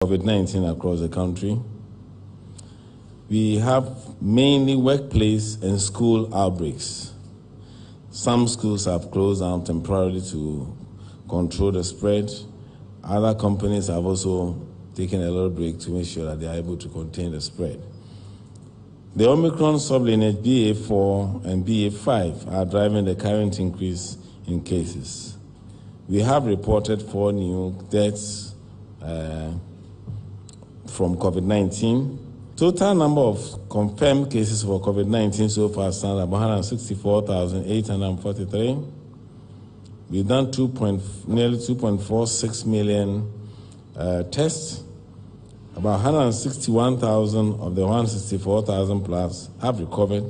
COVID-19 across the country. We have mainly workplace and school outbreaks. Some schools have closed down temporarily to control the spread. Other companies have also taken a little break to make sure that they are able to contain the spread. The Omicron sublineage BA4 and BA5 are driving the current increase in cases. We have reported 4 new deaths from COVID-19. Total number of confirmed cases for COVID-19 so far stands at 164,843. We've done nearly 2.46 million tests. About 161,000 of the 164,000 plus have recovered,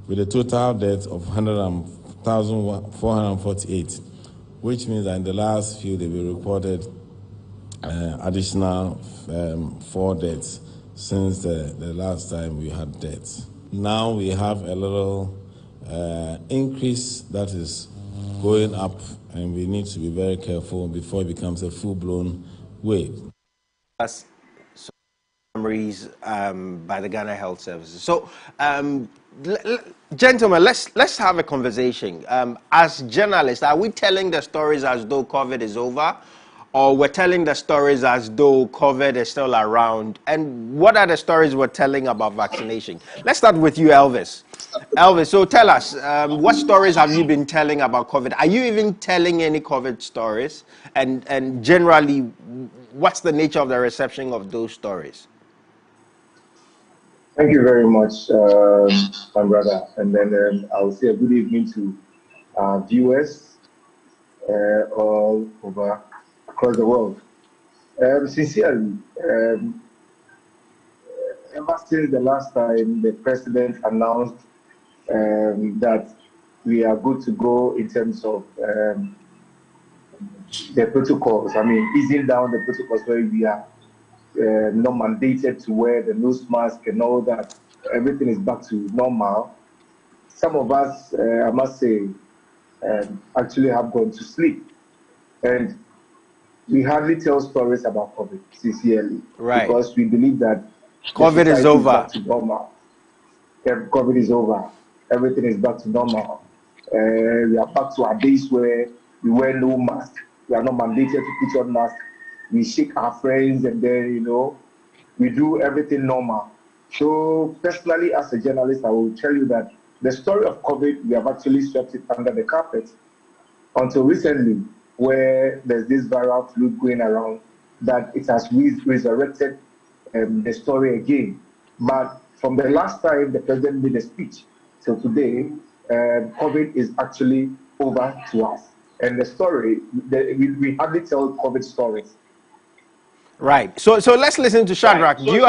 with a total death of 100,448, which means that in the last few days we reported additional 4 deaths since the last time we had deaths. Now we have a little increase that is going up, and we need to be very careful before it becomes a full-blown wave. Summaries by the Ghana Health Services. So, gentlemen, let's have a conversation. As journalists, are we telling the stories as though COVID is over, or we're telling the stories as though COVID is still around? And what are the stories we're telling about vaccination? Let's start with you, Elvis. Elvis, so tell us, what stories have you been telling about COVID? Are you even telling any COVID stories? And generally, what's the nature of the reception of those stories? Thank you very much, my brother. And then I'll say a good evening to viewers all over across the world. Sincerely, ever since the last time the president announced that we are good to go in terms of the protocols, I mean, easing down the protocols where we are not mandated to wear the nose mask and all that, everything is back to normal. Some of us, I must say, actually have gone to sleep. And we hardly tell stories about COVID, sincerely. Right. Because we believe that COVID is over. Back to normal. COVID is over. Everything is back to normal. We are back to our days where we wear no mask. We are not mandated to put on mask. We shake our friends, and then, we do everything normal. So personally, as a journalist, I will tell you that the story of COVID, we have actually swept it under the carpet until recently, where there's this viral flu going around, that it has resurrected the story again. But from the last time the president made a speech till today, COVID is actually over to us. And the story, we hardly tell COVID stories. Right. So let's listen to Shadrach. Right. Do you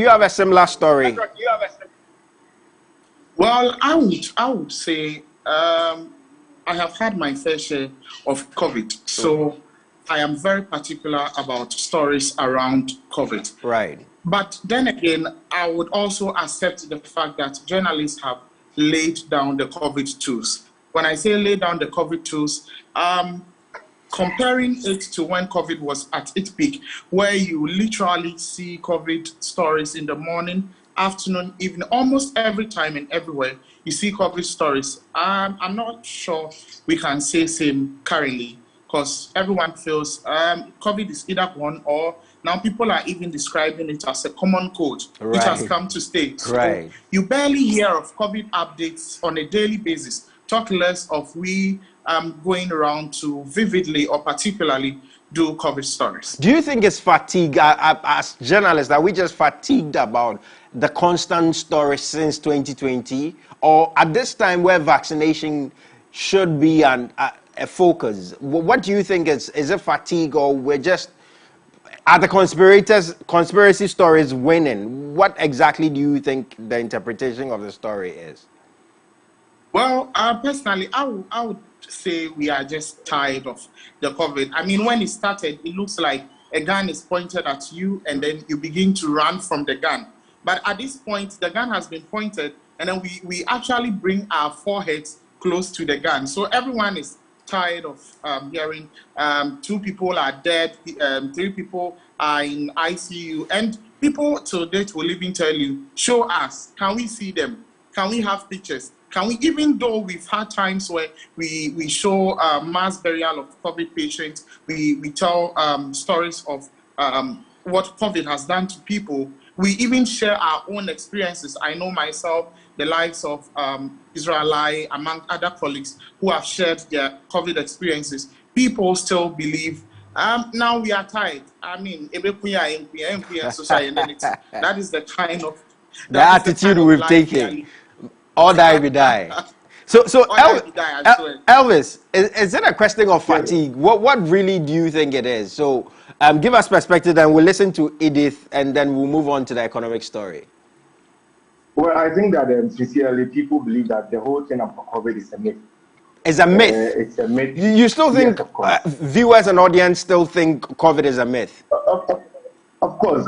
have a similar story? Well, I would say I have had my fair share of COVID, so I am very particular about stories around COVID. Right. But then again, I would also accept the fact that journalists have laid down the COVID tools. When I say lay down the COVID tools, comparing it to when COVID was at its peak, where you literally see COVID stories in the morning, afternoon, evening, almost every time and everywhere, you see COVID stories. I'm not sure we can say same currently, because everyone feels COVID is either one, or now people are even describing it as a common cold, which has come to stay. So you barely hear of COVID updates on a daily basis, talk less of we going around to vividly or particularly do COVID stories. Do you think it's fatigue as journalists, that we just fatigued about the constant stories since 2020, or at this time where vaccination should be a focus? What do you think is it fatigue, or we're just, are the conspiracy stories winning? What exactly do you think the interpretation of the story is? Well, personally, I would say we are just tired of the COVID. I mean, when it started, it looks like a gun is pointed at you and then you begin to run from the gun. But at this point, the gun has been pointed, and then we actually bring our foreheads close to the gun. So everyone is tired of hearing 2 people are dead, 3 people are in ICU, and people till date will even tell you, show us, can we see them? Can we have pictures? Can we, even though we've had times where we show mass burial of COVID patients, we tell stories of what COVID has done to people, we even share our own experiences. I know myself, the likes of Israeli, among other colleagues who have shared their COVID experiences. People still believe, now we are tired. I mean, that is the kind of the attitude we've taken. Or die we die. So Elvis, is it a question of fatigue? What really do you think it is? So give us perspective, and we'll listen to Edith, and then we'll move on to the economic story. Well, I think that sincerely, people believe that the whole thing about COVID is a myth. It's a myth. It's a myth. You still think viewers and audience still think COVID is a myth? Of course.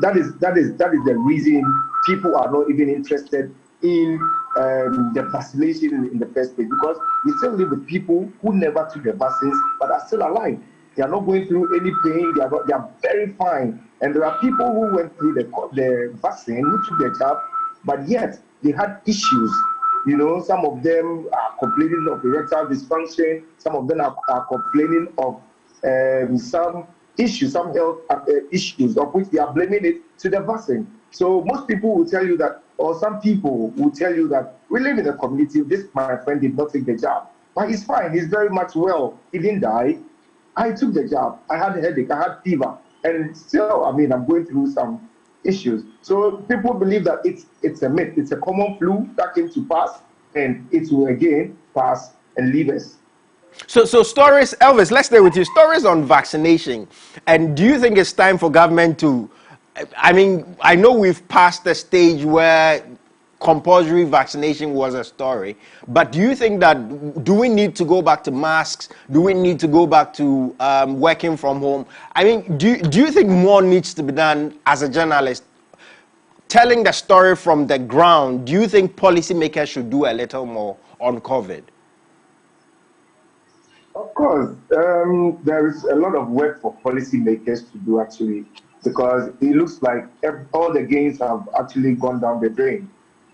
That is the reason people are not even interested in the vaccination in the first place, because we still live with people who never took the vaccines but are still alive. They are not going through any pain. They are very fine. And there are people who went through the vaccine, who took the jab, but yet they had issues. You know, some of them are complaining of erectile dysfunction. Some of them are complaining of some issues, some health issues, of which they are blaming it to the vaccine. So most people will tell you that, or some people will tell you that we live in a community. This, my friend, did not take the jab, but he's fine. He's very much well. He didn't die. I took the jab. I had a headache. I had fever, and still, I mean, I'm going through some issues. So people believe that it's a myth. It's a common flu that came to pass, and it will again pass and leave us. So stories, Elvis, let's stay with you. Stories on vaccination. And do you think it's time for government to, I mean, I know we've passed the stage where compulsory vaccination was a story, but do you think that, do we need to go back to masks? Do we need to go back to working from home? I mean, do you think more needs to be done as a journalist? Telling the story from the ground, do you think policymakers should do a little more on COVID? Of course, there is a lot of work for policymakers to do, actually, because it looks like all the gains have actually gone down the drain.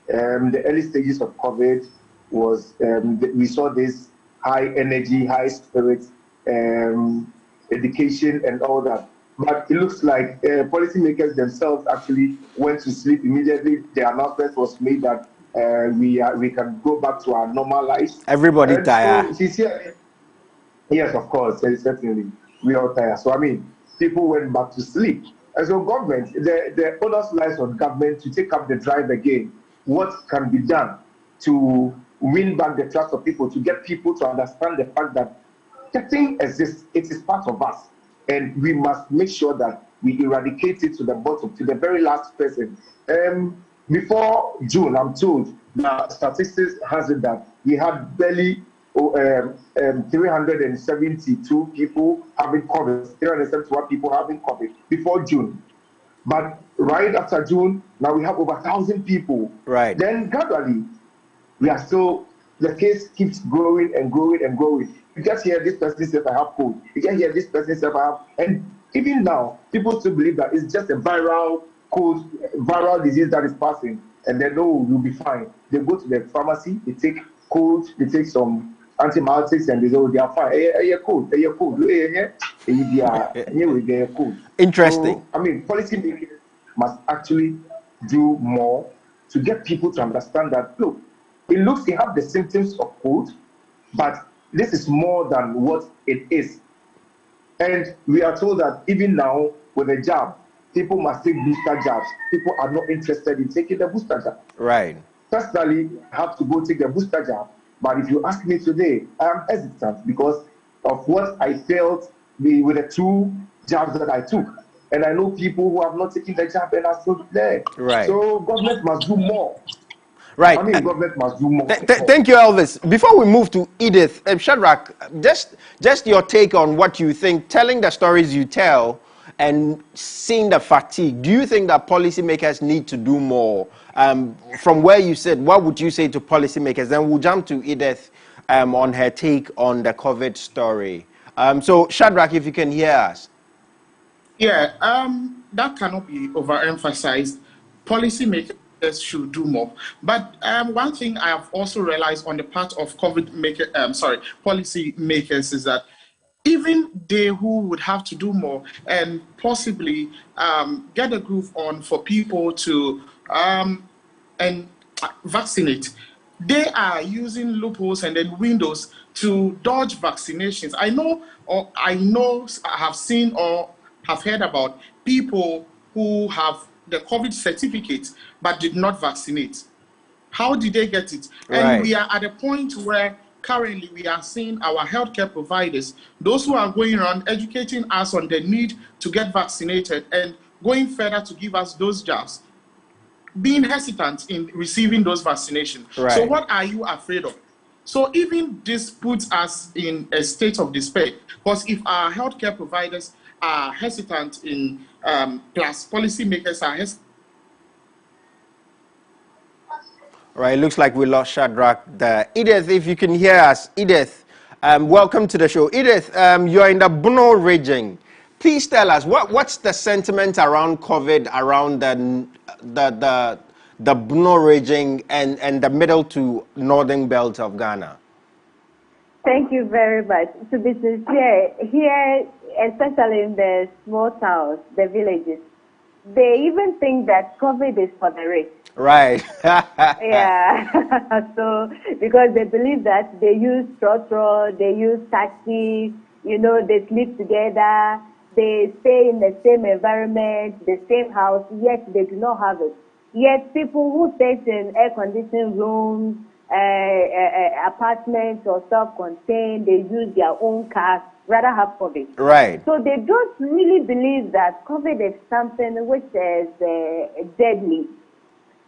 The early stages of COVID was, we saw this high energy, high spirit, education and all that. But it looks like policymakers themselves actually went to sleep immediately. The announcement was made that we can go back to our normal lives. Everybody tired. So, yes, of course, certainly. We are tired. So, I mean, people went back to sleep. And so government, the onus lies on government to take up the drive again. What can be done to win back the trust of people, to get people to understand the fact that the thing exists, it is part of us. And we must make sure that we eradicate it to the bottom, to the very last person. Before June, I'm told, the statistics has it that we had barely 372 people having COVID, 371 people having COVID before June. But right after June, now we have over 1,000 people. Right. Then gradually, we are still, the case keeps growing and growing and growing. You just hear this person say, I have cold. You can hear this person say, I have, and even now, people still believe that it's just a viral cold, viral disease that is passing. And they know you'll be fine. They go to the pharmacy, they take cold, they take some antibiotics, and they say, oh, they are fine. You're cold. You're cold. You're cold. Interesting. So, I mean, policymakers must actually do more to get people to understand that, look, it looks they have the symptoms of cold, but this is more than what it is. And we are told that even now, with a jab, people must take booster jabs. People are not interested in taking the booster jab. Right. Personally, I have to go take the booster jab. But if you ask me today, I am hesitant because of what I felt with the 2 jabs that I took. And I know people who have not taken the jab and are still there. Right. So government must do more. Right. I mean, government must do more. Thank you, Elvis. Before we move to Edith, Shadrach, just your take on what you think, telling the stories you tell and seeing the fatigue. Do you think that policymakers need to do more? From where you said, what would you say to policymakers? Then we'll jump to Edith on her take on the COVID story. So, Shadrach, if you can hear us. Yeah, that cannot be overemphasized. Policymakers should do more. But one thing I have also realized on the part of policy makers is that even they who would have to do more and possibly get a groove on for people to and vaccinate, they are using loopholes and then windows to dodge vaccinations. I have seen or have heard about people who have the COVID certificate but did not vaccinate. How did they get it? And we are at a point where currently we are seeing our healthcare providers, those who are going around educating us on the need to get vaccinated and going further to give us those jabs, being hesitant in receiving those vaccinations. Right. So what are you afraid of? So even this puts us in a state of despair, because if our healthcare providers are hesitant in, plus policymakers are hesitant. Right, it looks like we lost Shadrach there. Edith, if you can hear us, Edith, welcome to the show. Edith, you're in the Buno region. Please tell us, what's the sentiment around COVID, around the Buno region and the middle to northern belt of Ghana? Thank you very much. To be sincere, here, especially in the small towns, the villages, they even think that COVID is for the rich. Right. Yeah. So, because they believe that they use trotro, they use taxis, they sleep together, they stay in the same environment, the same house, yet they do not have it. Yet people who stay in air-conditioned rooms, apartments or self-contained, they use their own cars, rather have COVID. Right. So they don't really believe that COVID is something which is deadly.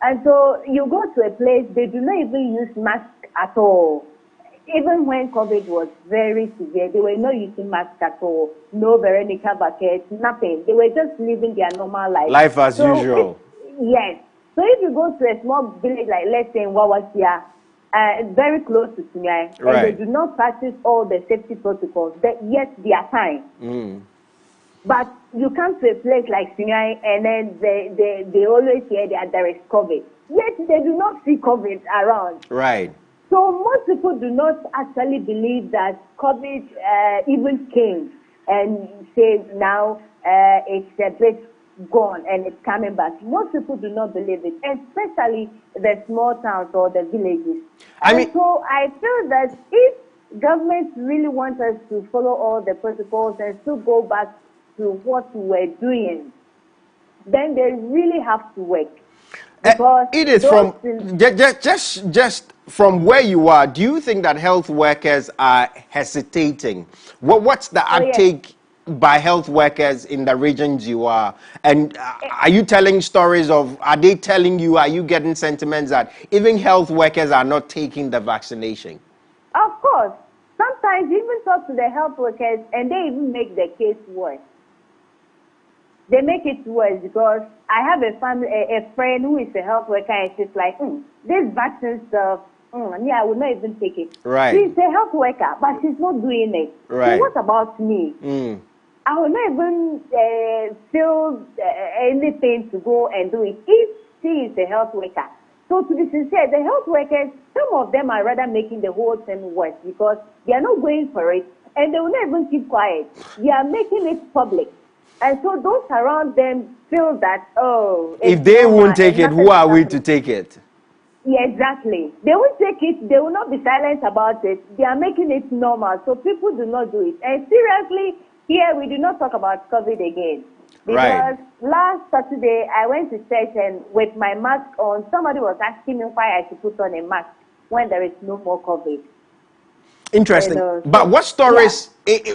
And so you go to a place, they do not even use masks at all. Even when COVID was very severe, they were not using masks at all. No Veronica buckets, nothing. They were just living their normal life. Life as usual. Yes. So if you go to a small village, like let's say in Wawasia, very close to Sunyai, right, and they do not practice all the safety protocols, yet they are fine. Mm. But you come to a place like Sunyai, and then they always hear that there is COVID. Yet they do not see COVID around. Right. So most people do not actually believe that COVID even came and say now it's a bit gone and it's coming back. Most people do not believe it, especially the small towns or the villages. So I feel that if government really wants us to follow all the protocols and still go back to what we were doing, then they really have to work. Because it is from just from where you are. Do you think that health workers are hesitating? What's the uptake by health workers in the regions you are? And are you telling stories of? Are they telling you? Are you getting sentiments that even health workers are not taking the vaccination? Of course. Sometimes you even talk to the health workers, and they even make the case worse. They make it worse because I have a friend who is a health worker, and she's like, this vaccine stuff, I would not even take it. Right. She's a health worker, but she's not doing it. Right. So what about me? I will not even feel anything to go and do it if she is a health worker. So to be sincere, the health workers, some of them are rather making the whole thing worse because they are not going for it, and they will not even keep quiet. They are making it public. And so those around them feel that, if they won't take it, who are we to take it? Yeah, exactly. They won't take it. They will not be silent about it. They are making it normal. So people do not do it. And seriously, here we do not talk about COVID again. Because last Saturday, I went to church, and with my mask on, somebody was asking me why I should put on a mask when there is no more COVID. Interesting. But what stories,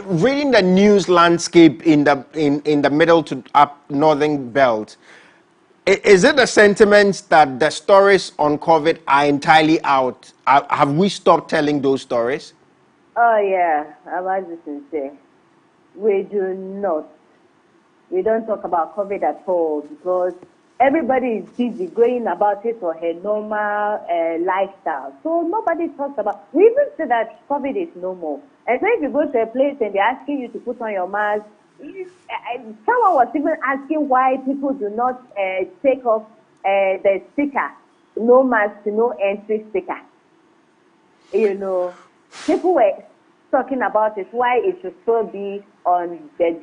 reading the news landscape in the middle to up northern belt, is it the sentiment that the stories on COVID are entirely out? Have we stopped telling those stories? Oh, yeah. I must be sincere. We do not. We don't talk about COVID at all because everybody is busy going about it for her normal lifestyle. So nobody talks about, we even say that COVID is no more. And so if you go to a place and they're asking you to put on your mask, someone was even asking why people do not take off the sticker, no mask, no entry sticker. You know, people were talking about it, why it should still be on the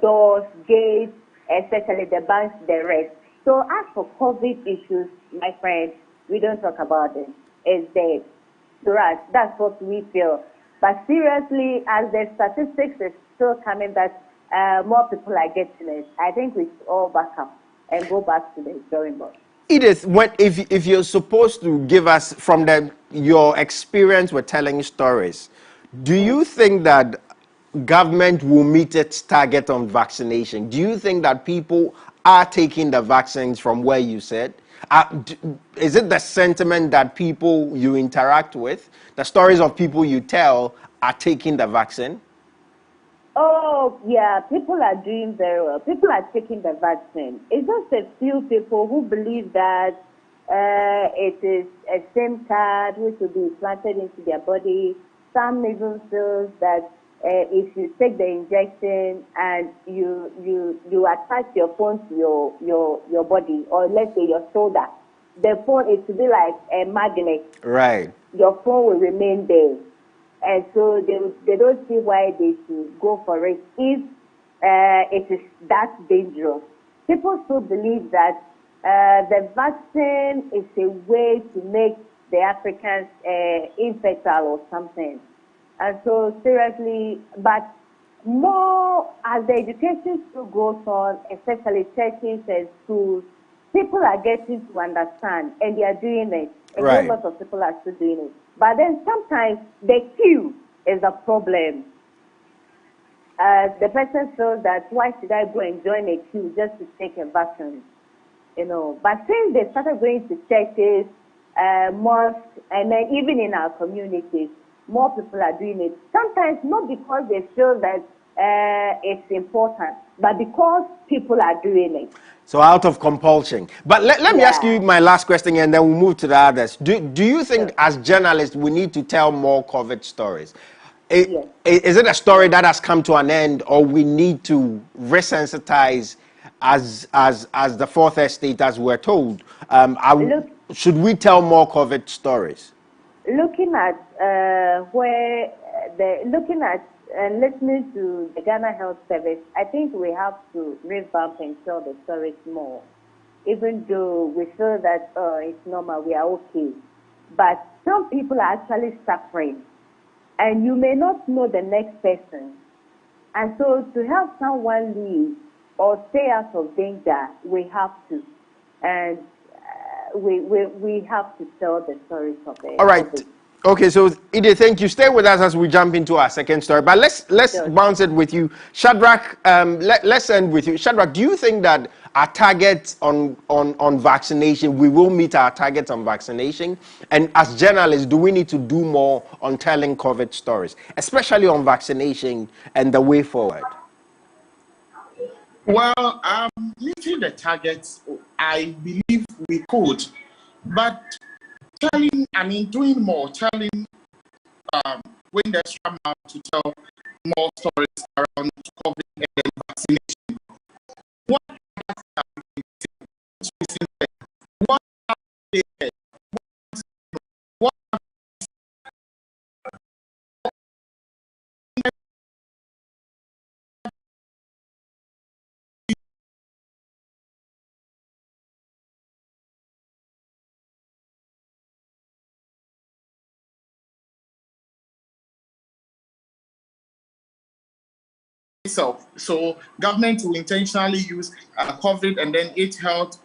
doors, gates, especially the banks, the rest. So as for COVID issues, my friend, we don't talk about it. It's there. To us, that's what we feel. But seriously, as the statistics is still coming that more people are getting it, I think we should all back up and go back to the drawing board. Edith, if you're supposed to give us from your experience with telling stories, do you think that government will meet its target on vaccination? Do you think that people are taking the vaccines from where you said? Is it the sentiment that people you interact with, the stories of people you tell, are taking the vaccine? Oh, yeah, people are doing very well. People are taking the vaccine. It's just a few people who believe that it is a SIM card which will be implanted into their body. Some even feel that if you take the injection and you attach your phone to your body, or let's say your shoulder, the phone is to be like a magnet. Right. Your phone will remain there. And so they don't see why they should go for it if it is that dangerous. People still believe that the vaccine is a way to make the Africans infertile or something. And so seriously, but more as the education still goes on, especially churches and schools, people are getting to understand and they are doing it. And Right. a lot of people are still doing it. But then sometimes the queue is a problem. The person feels that why should I go and join a queue just to take a vaccine? You know, but since they started going to churches, mosques, and then even in our communities, more people are doing it. Sometimes not because they feel that it's important, but because people are doing it. So out of compulsion. But let me ask you my last question and then we'll move to the others. Do you think as journalists we need to tell more COVID stories? Yes. Is it a story that has come to an end, or we need to resensitize as the fourth estate, as we're told? Should we tell more COVID stories? Looking at looking at and listening to the Ghana Health Service, I think we have to revamp and tell the stories more. Even though we feel that it's normal, we are okay, but some people are actually suffering, and you may not know the next person. And so to help someone live or stay out of danger, we have to, and we have to tell the stories of it. All right. Okay, so Edith, thank you. Stay with us as we jump into our second story. But let's bounce it with you, Shadrach. Let's end with you, Shadrach. Do you think that our targets on vaccination, we will meet our targets on vaccination? And as journalists, do we need to do more on telling COVID stories, especially on vaccination and the way forward? Well, meeting the targets, I believe we could, but doing more, telling, going the extra mile to tell more stories around COVID and vaccination. What what have they said? What itself. So government will intentionally use COVID and then its health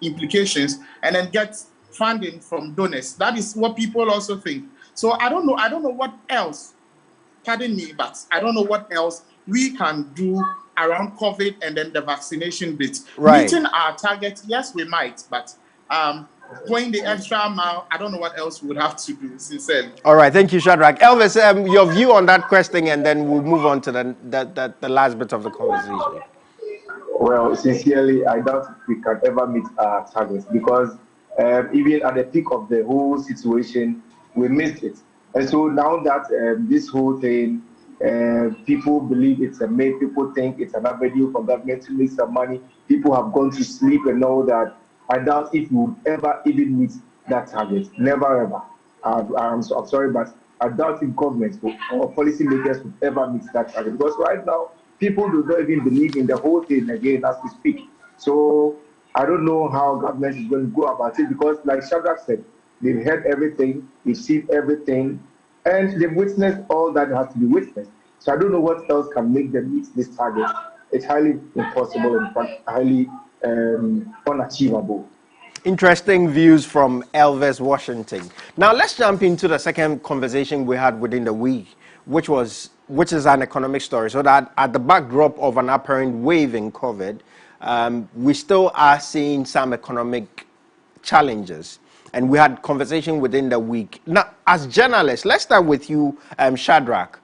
implications, and then get funding from donors. That is what people also think. So I don't know what else, pardon me, but I don't know what else we can do around COVID and then the vaccination bit. Right. Meeting our target, yes, we might, but going the extra mile, I don't know what else we would have to do, sincerely. All right, thank you, Shadrach. Elvis, your view on that question, and then we'll move on to the last bit of the conversation. Well, sincerely, I doubt we can ever meet our targets because even at the peak of the whole situation, we missed it. And so now that this whole thing, people believe it's a myth, people think it's an avenue for government to make some money, people have gone to sleep and all that. I doubt if we would ever even meet that target. Never ever. I'm sorry, but I doubt if governments or policymakers would ever meet that target because right now people do not even believe in the whole thing again as we speak. So I don't know how government is going to go about it because, like Shadrach said, they've heard everything, they've seen everything, and they've witnessed all that has to be witnessed. So I don't know what else can make them meet this target. It's highly impossible and in fact highly unachievable. Interesting views from Elvis Washington. Now let's jump into the second conversation we had within the week, which is an economic story. So that at the backdrop of an apparent wave in COVID, we still are seeing some economic challenges. And we had conversation within the week. Now, as journalists, let's start with you, Shadrach.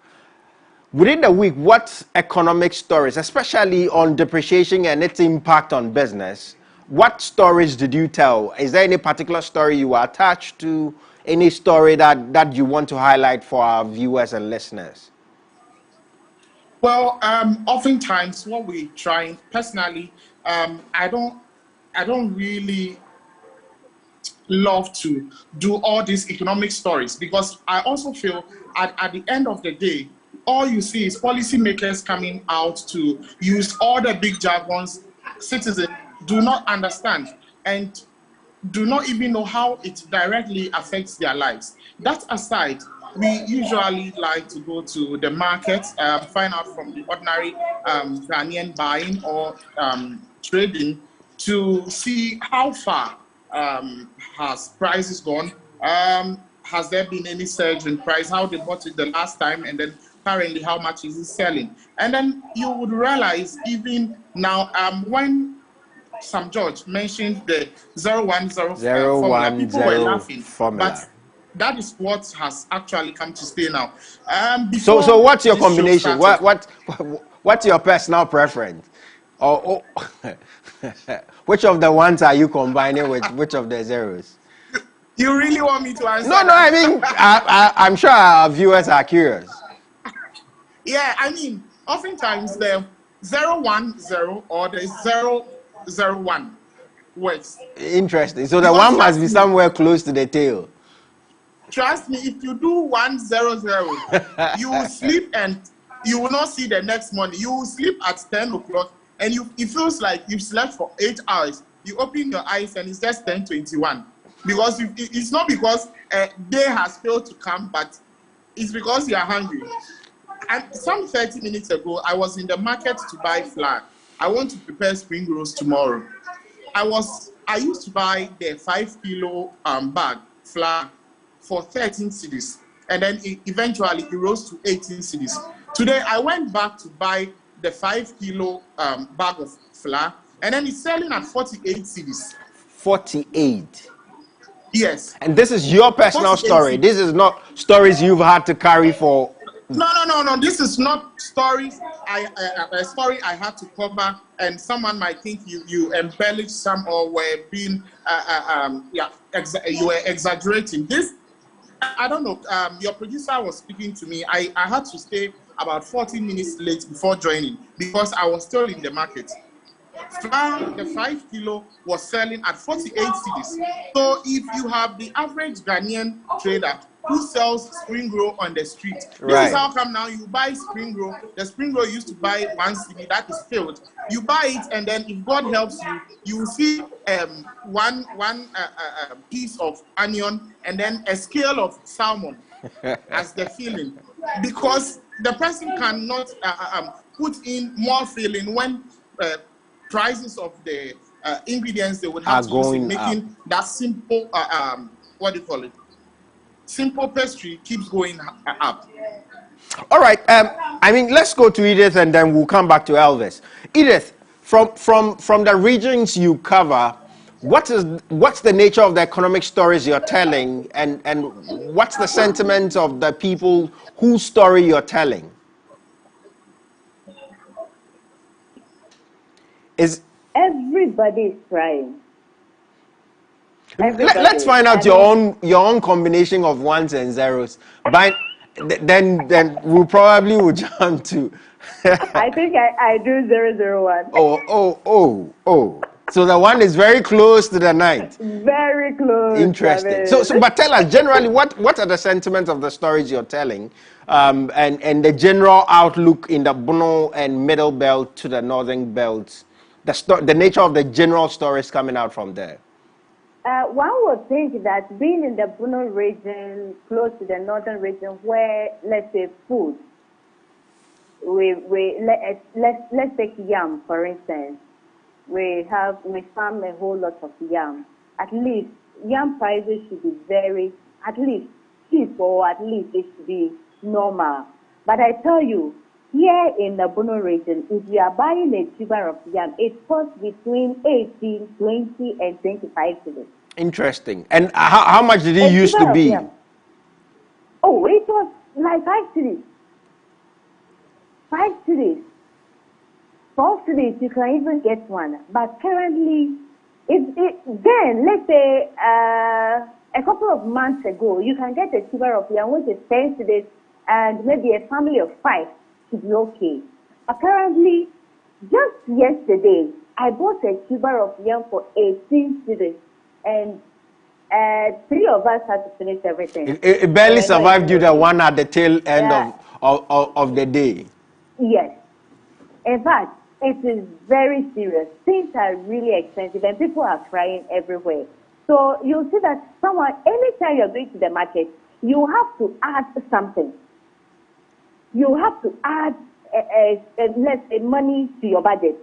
Within the week, what economic stories, especially on depreciation and its impact on business, what stories did you tell? Is there any particular story you were attached to? Any story that you want to highlight for our viewers and listeners? Well, oftentimes what we try, personally, I don't really love to do all these economic stories because I also feel at the end of the day, all you see is policymakers coming out to use all the big jargons citizens do not understand and do not even know how it directly affects their lives. That aside, we usually like to go to the market, find out from the ordinary Ghanaian buying or trading to see how far has prices gone. Has there been any surge in price? How they bought it the last time, and then currently how much is it selling? And then you would realize even now when Sam George mentioned the 010 formula. People were laughing, formula. but that is what has actually come to stay now. So what's your combination? What's your personal preference? Or which of the ones are you combining with which of the zeros? You really want me to answer? No, that? I mean, I'm sure our viewers are curious. Yeah, I mean, oftentimes the 010 or the 001 works. Interesting. So the one must be somewhere close to the tail. Trust me, if you do 100, you will sleep and you will not see the next morning. You will sleep at 10 o'clock and it feels like you've slept for 8 hours. You open your eyes and it's just 10:21. Because it's not because day has failed to come, but it's because you are hungry. And some 30 minutes ago, I was in the market to buy flour. I want to prepare spring rolls tomorrow. I used to buy the 5 kilo bag flour for 13 cedis, and then eventually it rose to 18 cedis. Today I went back to buy the 5 kilo bag of flour, and then it's selling at 48 cedis. 48. Yes. And this is your personal story. Cedis. This is not stories you've had to carry for. No. This is not stories. A story I had to cover, and someone might think you embellished some or were being you were exaggerating. This I don't know. Your producer was speaking to me. I had to stay about 40 minutes late before joining because I was still in the market. Flour, the 5 kilo was selling at 48 cedis. So if you have the average Ghanaian trader who sells spring roll on the street, this is how come now you buy spring roll. The spring roll you used to buy 1 cedi, that is filled. You buy it, and then if God helps you, you will see one piece of onion and then a scale of salmon as the filling, because the person cannot put in more filling when prices of the ingredients they would have to use in making that simple what do you call it? Simple pastry keeps going up. All right. I mean, let's go to Edith and then we'll come back to Elvis. Edith, from the regions you cover, what's the nature of the economic stories you're telling, and what's the sentiment of the people whose story you're telling? Is Everybody is crying. let's Everybody. find out I mean, your own combination of ones and zeros. Then we'll probably will jump to. I think I do 001. Oh. So the one is very close to the ninth. Very close. I Interesting. mean, But tell us generally what are the sentiments of the stories you're telling, and the general outlook in the Bono and Middle Belt to the Northern Belt, the nature of the general stories coming out from there. one would think that being in the Bono region, close to the northern region, where let's say food, let's take yam for instance. We farm a whole lot of yam. At least yam prices should be very, at least cheap, or at least it should be normal. But I tell you, here in the Bono region, if you are buying a tuber of yam, it costs between 18, 20, and 25 cedis. Interesting. And how much did it used to be? Oh, it was like 5 cedis. 5 cedis. 4 cedis, you can even get one. But currently, then, let's say, a couple of months ago, you can get a tuber of yam which is 10 cedis, and maybe a family of 5 should be okay. Apparently, just yesterday, I bought a tuber of yam for 18 cedis, and 3 of us had to finish everything. It barely survived you the one at the tail end of the day. Yes. In fact, it is very serious. Things are really expensive and people are crying everywhere. So you'll see that anytime you're going to the market, you have to add something. You have to add, let's say, money to your budget.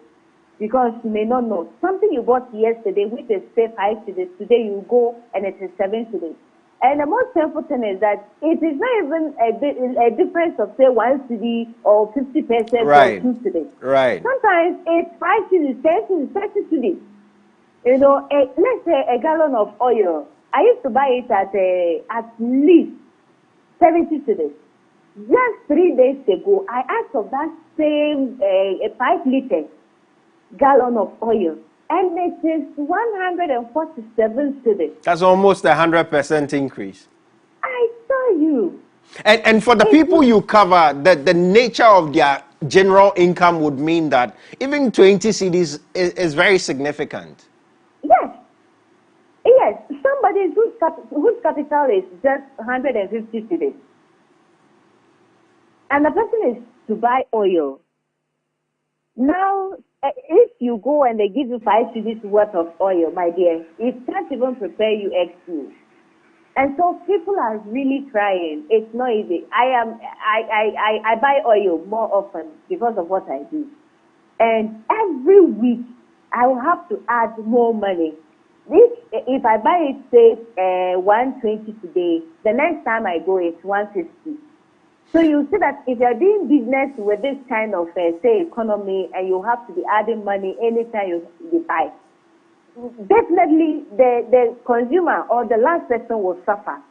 Because you may not know. Something you bought yesterday, which is say 5 today, today you go and it is 7 today. And the most simple thing is that it is not even a difference of say 1 cedi or 50% Right. or 2 cedi. Right. Sometimes it's 5 cedi, 10 cedi, 30 cedi. You know, let's say a gallon of oil. I used to buy it at least 70 cedi. Just 3 days ago, I asked of that same 5 liters gallon of oil, and it is 147 cedis. That's almost 100% increase. I tell you. And for the people you cover, the nature of their general income would mean that even 20 cedis is very significant. Yes. Yes. Somebody whose capital is just 150 cedis. And the person is to buy oil. Now, if you go and they give you 5 cedis worth of oil, my dear, it can't even prepare you egg stew. And so people are really trying. It's not easy. I buy oil more often because of what I do. And every week, I will have to add more money. If I buy it, say, 120 today, the next time I go, it's 150. So you see that if you're doing business with this kind of, say, economy, and you have to be adding money anytime you buy, definitely the consumer or the last person will suffer.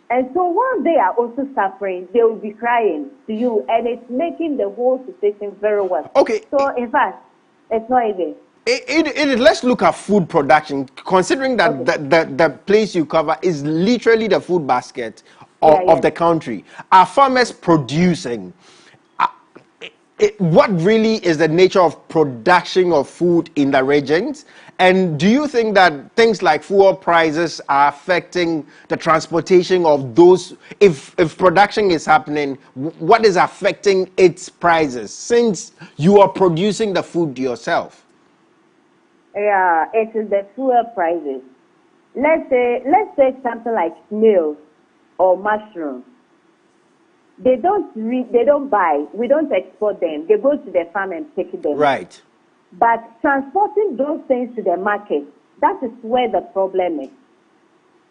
And so while they are also suffering, they will be crying to you, and it's making the whole situation very worse. Okay. So in fact, it's not easy. Let's look at food production, considering that Okay. the place you cover is literally the food basket of the country. Are farmers producing? What really is the nature of production of food in the regions? And do you think that things like fuel prices are affecting the transportation of those? If production is happening, what is affecting its prices since you are producing the food yourself? Yeah, it is the fuel prices. Let's say something like snails or mushrooms. They don't buy. We don't export them. They go to the farm and pick them. Right. But transporting those things to the market, that is where the problem is.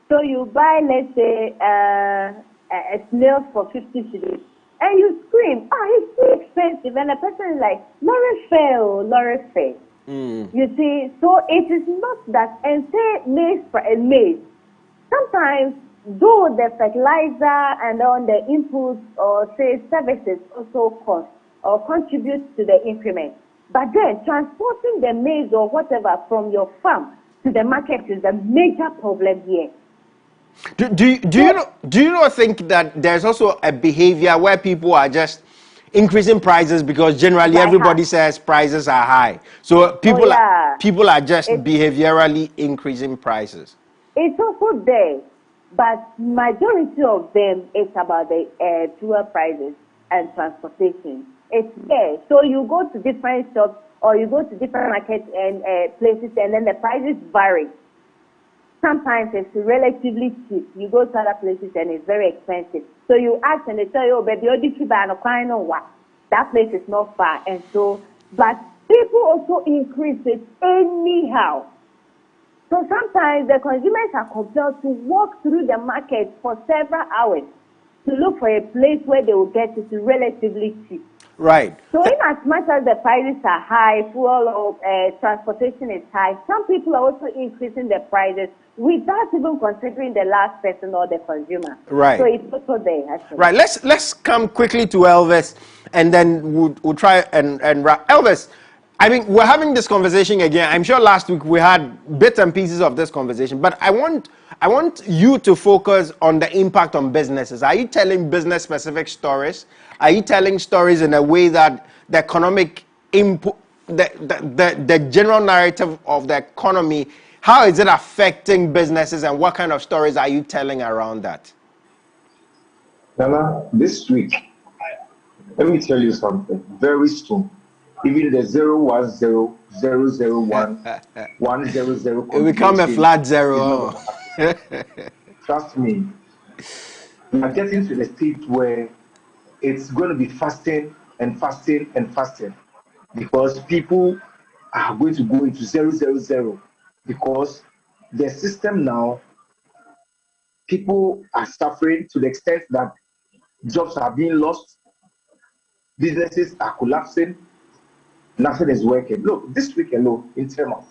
So you buy, let's say, a snail for 50 cedis, and you scream, it's too expensive. And the person is like, lorry fair. You see, so it is not that, and say maize. Sometimes, though the fertilizer and on the inputs or say services also cost or contribute to the increment, But then transporting the maize or whatever from your farm to the market is a major problem here. Do you not think that there's also a behavior where people are just increasing prices because generally everybody says prices are high, so people are just behaviorally increasing prices? It's also there, but majority of them is about the fuel prices and transportation. It's there, so you go to different shops or you go to different markets and places, and then the prices vary. Sometimes it's relatively cheap. You go to other places and it's very expensive. So you ask and they tell you, oh, baby, that place is not far. And so, but people also increase it anyhow. So sometimes the consumers are compelled to walk through the market for several hours to look for a place where they will get it relatively cheap. Right. So in as much as the prices are high, fuel or transportation is high, some people are also increasing the prices without even considering the last person or the consumer. Right. So it's also there. Actually. Right. Let's come quickly to Elvis, and then we'll try and wrap. Elvis, I mean, we're having this conversation again. I'm sure last week we had bits and pieces of this conversation, but I want you to focus on the impact on businesses. Are you telling business specific stories? Are you telling stories in a way that the economic input, the general narrative of the economy, how is it affecting businesses, and what kind of stories are you telling around that? Nana, this week, let me tell you something. Very soon, even the 010001100 It become a flat zero. Trust me, we are getting to the stage where it's going to be fasting and fasting and fasting, because people are going to go into 000, because the system now, people are suffering to the extent that jobs are being lost, businesses are collapsing, nothing is working. Look, this week alone in Tema,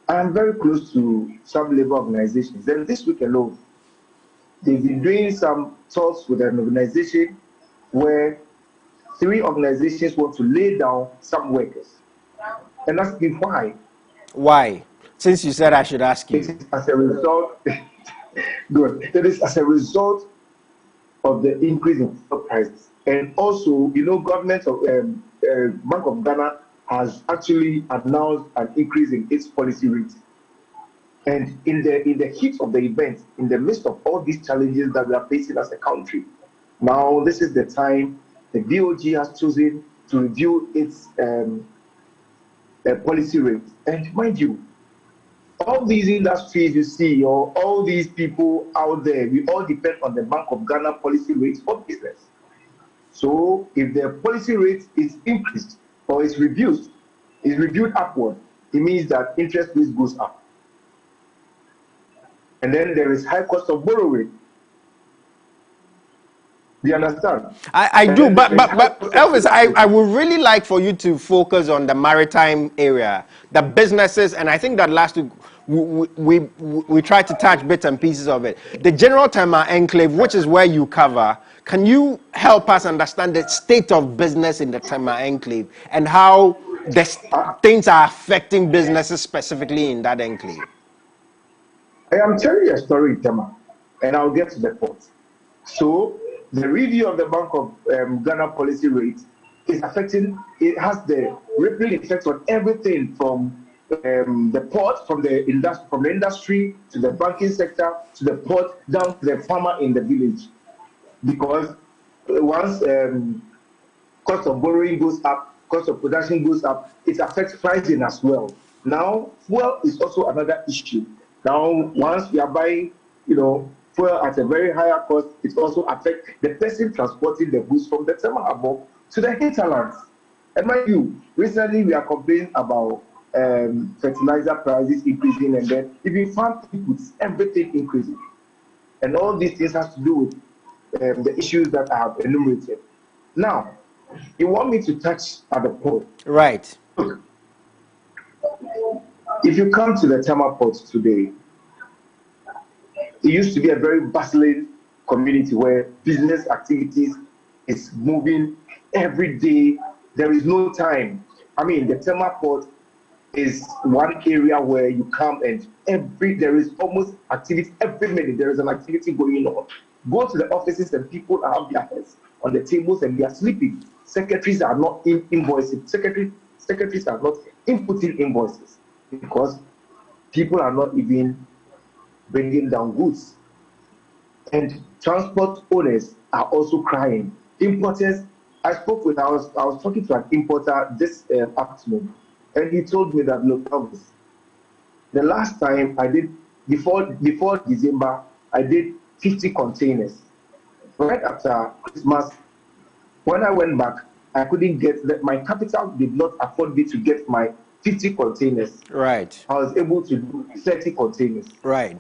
I am very close to some labor organizations. Then this week alone, they've been doing some talks with an organization where 3 organizations want to lay down some workers. And ask me why. Why? Since you said I should ask you. It is as a result, good. It is as a result of the increase in fuel prices. And also, government of Bank of Ghana has actually announced an increase in its policy rate. And in the heat of the event, in the midst of all these challenges that we are facing as a country, now this is the time the BOG has chosen to review its policy rate. And mind you, all these industries you see, or all these people out there, we all depend on the Bank of Ghana policy rates for business. So if the policy rate is increased or is reduced, is reviewed upward, it means that interest rate goes up. And then there is high cost of borrowing. Do you understand? I do, but Elvis, I would really like for you to focus on the maritime area, the businesses, and I think that last week we tried to touch bits and pieces of it. The General Tema Enclave, which is where you cover, can you help us understand the state of business in the Tema Enclave and how the things are affecting businesses specifically in that enclave? I am telling you a story in Tema, and I'll get to the point. So the review of the Bank of Ghana policy rate is affecting, it has the rippling effect on everything from the port, from the industry to the banking sector, to the port, down to the farmer in the village. Because once cost of borrowing goes up, cost of production goes up, it affects pricing as well. Now, fuel is also another issue. Now, once we are buying, fuel at a very higher cost, it also affects the person transporting the goods from the Tema Harbor to the hinterlands. And mind you, recently we are complaining about fertilizer prices increasing, and then even farm inputs, everything increasing. And all these things has to do with the issues that I have enumerated. Now, you want me to touch at the port. Right. Look, if you come to the Tema port today, it used to be a very bustling community where business activities is moving every day. there is no time. I mean, the Tema port is one area where you come and there is almost activity every minute. There is an activity going on. Go to the offices and people have their heads on the tables and they are sleeping. Secretaries are not invoicing. Secretaries are not inputting invoices because people are not even bringing down goods. And transport owners are also crying. Importers, I was talking to an importer this afternoon, and he told me that, look, Elvis, the last time I did, before December, I did 50 containers. Right after Christmas, when I went back, I couldn't get that. My capital did not afford me to get my 50 containers. Right. I was able to do 30 containers. Right.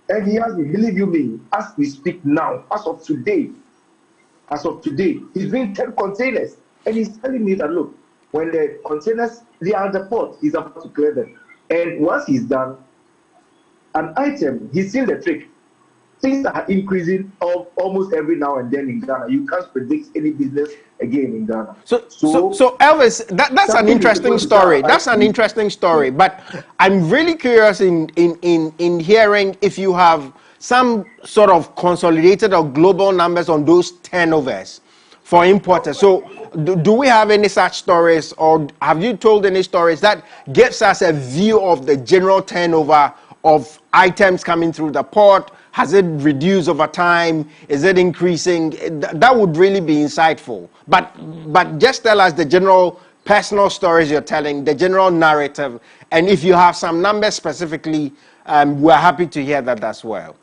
And he has me, believe you me, as we speak now, as of today, he's doing 10 containers. And he's telling me that, look, when the containers, they are at the port, he's about to clear them. And once he's done, an item, he's seen the trick. Things are increasing almost every now and then in Ghana. You can't predict any business again in Ghana. So Elvis, that's an interesting story. That's an interesting story. But I'm really curious in hearing if you have some sort of consolidated or global numbers on those turnovers for importers. So do we have any such stories, or have you told any stories that gives us a view of the general turnover of items coming through the port? Has it reduced over time? Is it increasing? That would really be insightful. But just tell us the general personal stories you're telling, the general narrative, and if you have some numbers specifically, we're happy to hear that as well.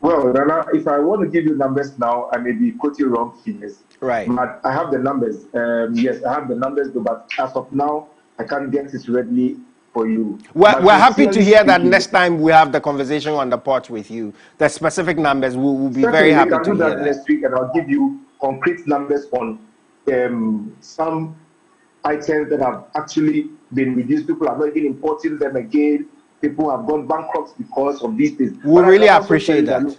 Well, Rana, if I want to give you numbers now, I may be quoting wrong figures. Right. But I have the numbers. Yes, I have the numbers, but as of now, I can't get it readily for you. We're happy to hear that next time we have the conversation on the porch with you. The specific numbers, we'll be very happy to hear that. We can do that next week, and I'll give you concrete numbers on some items that have actually been reduced. People are not even importing them again. People have gone bankrupt because of these things. We really appreciate that.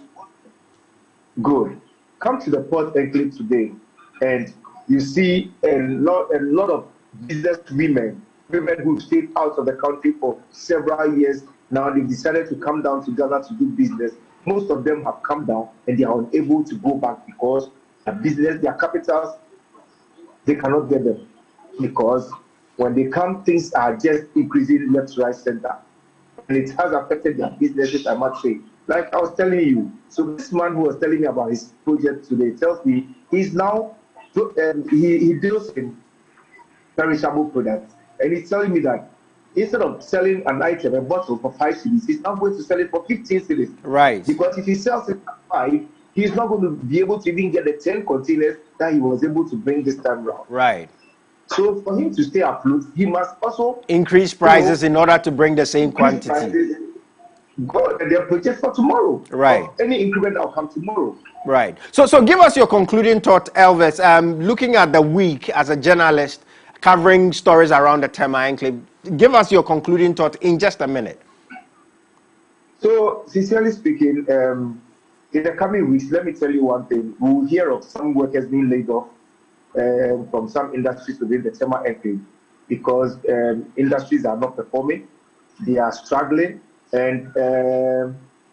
Good. Come to the port enclave today, and you see a lot of business women who stayed out of the country for several years. Now they've decided to come down to Ghana to do business. Most of them have come down and they are unable to go back because their business, their capitals, they cannot get them. Because when they come, things are just increasing left, right, center. And it has affected their businesses, I must say. Like I was telling you, so this man who was telling me about his project today tells me he's now, he deals in perishable products. And he's telling me that instead of selling an item, a bottle for 5 cedis, he's now going to sell it for 15 cedis. Right. Because if he sells it at 5, he's not going to be able to even get the 10 containers that he was able to bring this time around. Right. So for him to stay afloat, he must also increase prices in order to bring the same quantity. Go and their project for tomorrow. Right. Any increment will come tomorrow. Right. So give us your concluding thought, Elvis. Looking at the week as a journalist, covering stories around the Tema enclave, give us your concluding thought in just a minute. So, sincerely speaking, in the coming weeks, let me tell you one thing. We'll hear of some workers being laid off from some industries within the Tema enclave because industries are not performing. They are struggling. And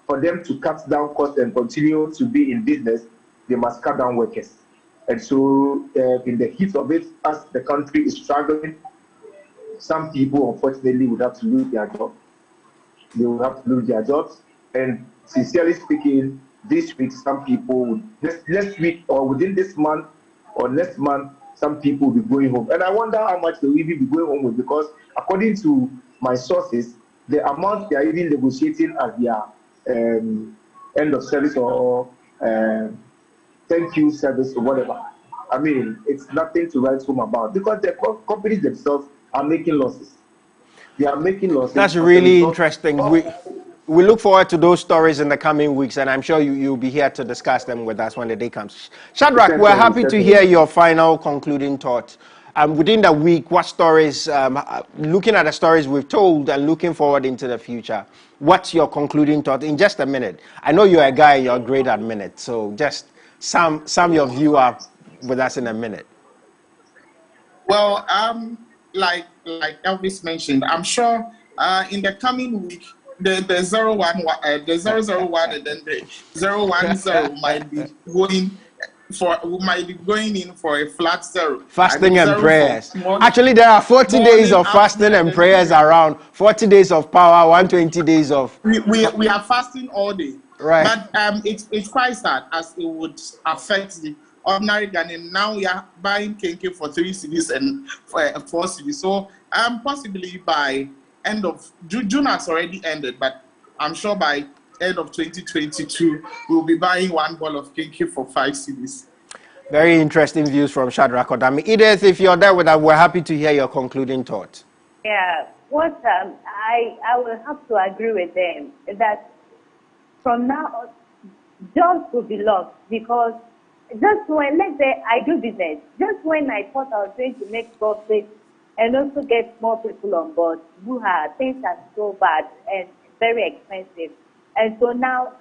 for them to cut down costs and continue to be in business, they must cut down workers. And so, in the heat of it, as the country is struggling, some people, unfortunately, would have to lose their job. They will have to lose their jobs. And sincerely speaking, this week, some people, next week or within this month or next month, some people will be going home. And I wonder how much they will even be going home with, because according to my sources, the amount they are even negotiating as their end of service or thank you service or whatever. I mean, it's nothing to write home about because the companies themselves are making losses. They are making losses. That's really interesting. We look forward to those stories in the coming weeks, and I'm sure you'll be here to discuss them with us when the day comes. Shadrach, we're happy to hear your final concluding thought. Within the week, what stories, looking at the stories we've told and looking forward into the future, what's your concluding thought in just a minute? I know you're a guy, you're great at minutes, so just sum your view up with us in a minute. Well, like Elvis mentioned, I'm sure in the coming week the 001 and then the 010 might be going in for a flat zero. Fasting and zero for prayers. morning, Actually, there are 40 days of fasting afternoon, and and then prayers evening. around. 40 days of power, 120 days of. We are fasting all day. Right. But it's quite sad as it would affect the ordinary Ghanaian. Now we are buying kenke for 3 cedis and for 4 cedis. So possibly by end of June has already ended, but I'm sure by end of 2022 we'll be buying 1 ball of kenke for 5 cedis. Very interesting views from Shadrach Odami. Edith, if you're there with us, we're happy to hear your concluding thoughts. Yeah, what I will have to agree with them that from now on, jobs will be lost because just when, let's say I do business, just when I thought I was going to make profit and also get more people on board, things are so bad and very expensive. And so now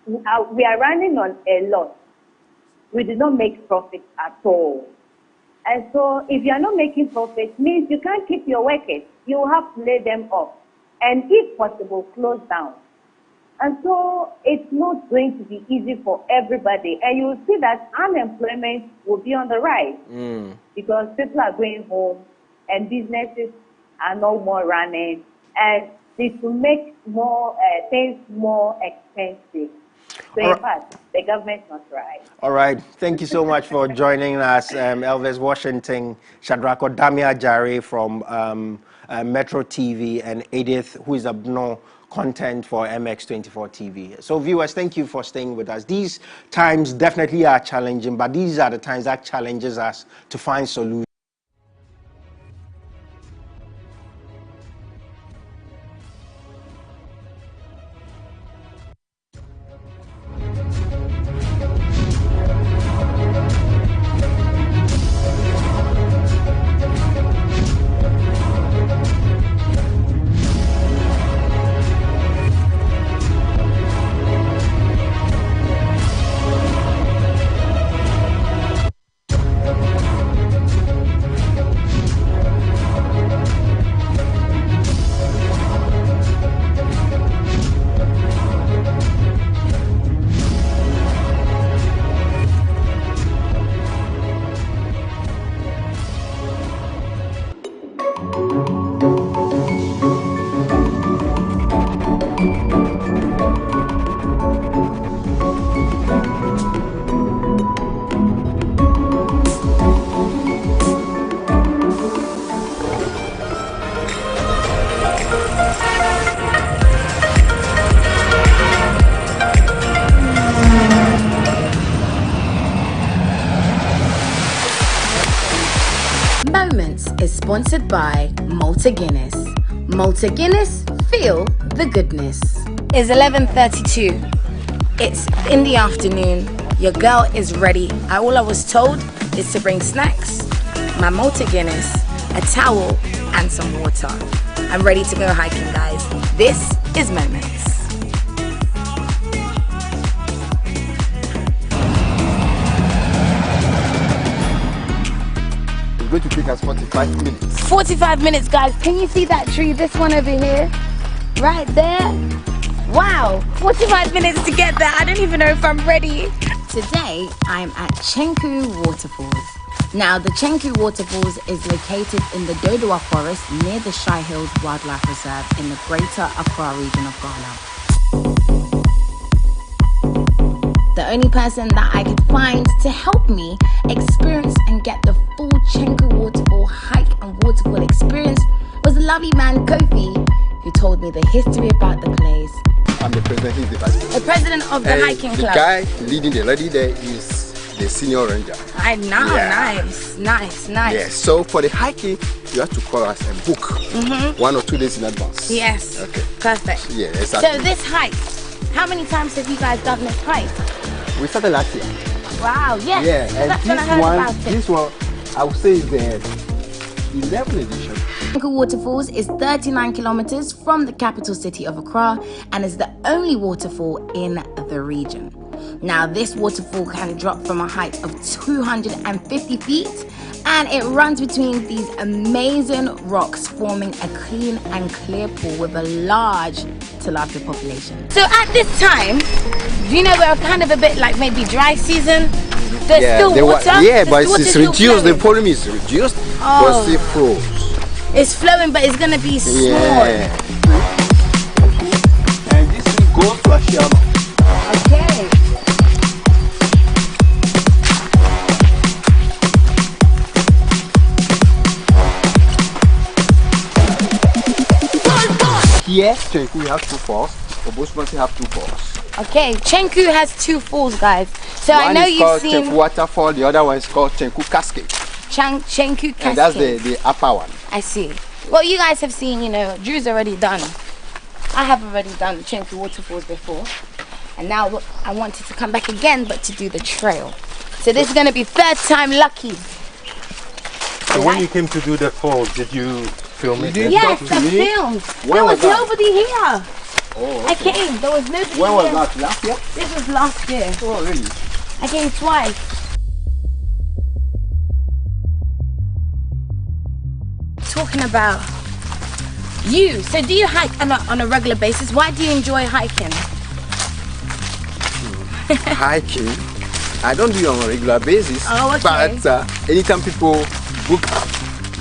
we are running on a loss. We did not make profit at all. And so if you are not making profit, means you can't keep your workers. You will have to lay them off. And if possible, close down. And so it's not going to be easy for everybody. And you will see that unemployment will be on the rise because people are going home and businesses are no more running. And it will make more things more expensive. So in fact, the government's not right. All right. Thank you so much for joining us, Elvis Washington, Shadrach Odami Ajare from Metro TV, and Edith, who is a content for MX24 TV. So viewers, thank you for staying with us. These times definitely are challenging, but these are the times that challenges us to find solutions. Moments is sponsored by Malta Guinness. Malta Guinness, feel the goodness. It's 11:32. It's in the afternoon. Your girl is ready. All I was told is to bring snacks, my Malta Guinness, a towel, and some water. I'm ready to go hiking, guys. This is Moments. Going to take us 45 minutes. 45 minutes, guys. Can you see that tree? This one over here? Right there? Wow, 45 minutes to get there. I don't even know if I'm ready. Today, I'm at Chengku Waterfalls. Now, the Chengku Waterfalls is located in the Dodowa Forest near the Shire Hills Wildlife Reserve in the Greater Accra region of Ghana. The only person that I could find to help me experience and get the full Chengku Waterfall hike and waterfall experience was the lovely man Kofi, who told me the history about the place. I'm the president, he's the vice president. The president of the hiking club. The guy leading the lady there is the senior ranger. I know, Yeah. nice. Yes, so for the hiking, you have to call us and book 1 or 2 days in advance. Yes, Okay. perfect. Yeah, exactly. So this hike, how many times have you guys done this hike? We started last year. Wow, yes. Yeah, and That's when I heard about it. this one, I would say is the 11th edition. Chengku Waterfalls is 39 kilometers from the capital city of Accra and is the only waterfall in the region. Now this waterfall can drop from a height of 250 feet and it runs between these amazing rocks, forming a clean and clear pool with a large tilapia population. So at this time, you know, we're kind of a bit like maybe dry season. There's still water. Yeah, but it's reduced. The problem is reduced, but still flows. It's flowing, but it's gonna be small. Yeah. And this will go to Ashama. Okay. Here, Chengku, we have 2 falls. Obosman have 2 falls. Okay, Chengku has 2 falls, guys. So One I know is you've called seen Chengku Waterfall. The other one is called Chengku Cascade. Chengku Cascade. And that's the upper one. I see. Well, you guys have seen, you know, Drew's already done. I have already done Chengku Waterfalls before. And now I wanted to come back again, but to do the trail. So this is going to be 3rd time lucky. So when you came to do the falls, did you film it? Yes, I filmed. There was nobody here. Oh, okay. I came. There was nobody When was here. that? Last year? This was last year. Oh, really? I came twice. Talking about you. So do you hike on a regular basis? Why do you enjoy hiking? Hiking? I don't do it on a regular basis. Oh, okay. But anytime people book,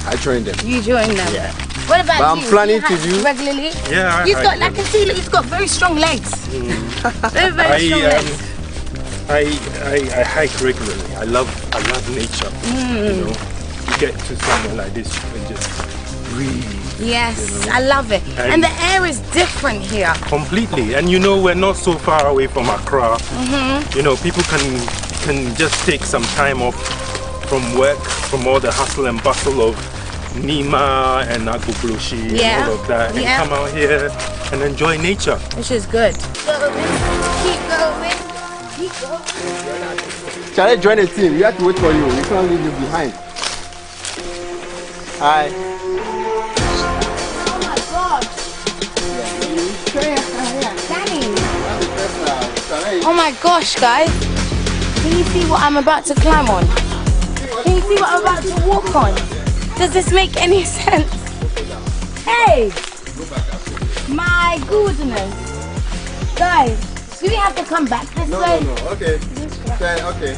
I join them. You join them? Yeah. What about But I'm you? planning Do you to hike do- regularly? Yeah, He's got, I can see, he's got very strong legs. Very, very strong legs. I hike regularly. I love nature. You know, you get to somewhere like this, you can just breathe. Yes, I love it. And the air is different here. Completely. And you know, we're not so far away from Accra. You know, people can just take some time off from work, from all the hustle and bustle of Nima and Agbogbloshi and all of that, and come out here and enjoy nature. Which is good. Keep going. Keep going. Shall I join the team? We have to wait for you. We can't leave you behind. Hi. Oh my God. Danny. Oh my gosh, guys. Can you see what I'm about to climb on? Can you see what I'm about to walk on? Does this make any sense? Hey! My goodness. Guys, do we have to come back this way? No. Okay. Okay.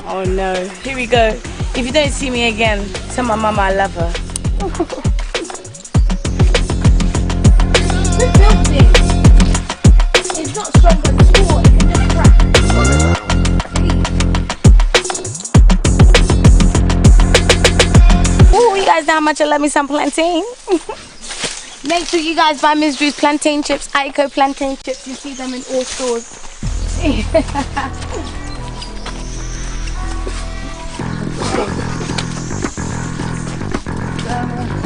Oh no. Here we go. If you don't see me again, tell my mama I love her. Who built this? It's not strong at all. It's just crack. Oh, you guys know how much I love me some plantain. Make sure you guys buy Miss Drew's plantain chips, Aiko plantain chips. You see them in all stores.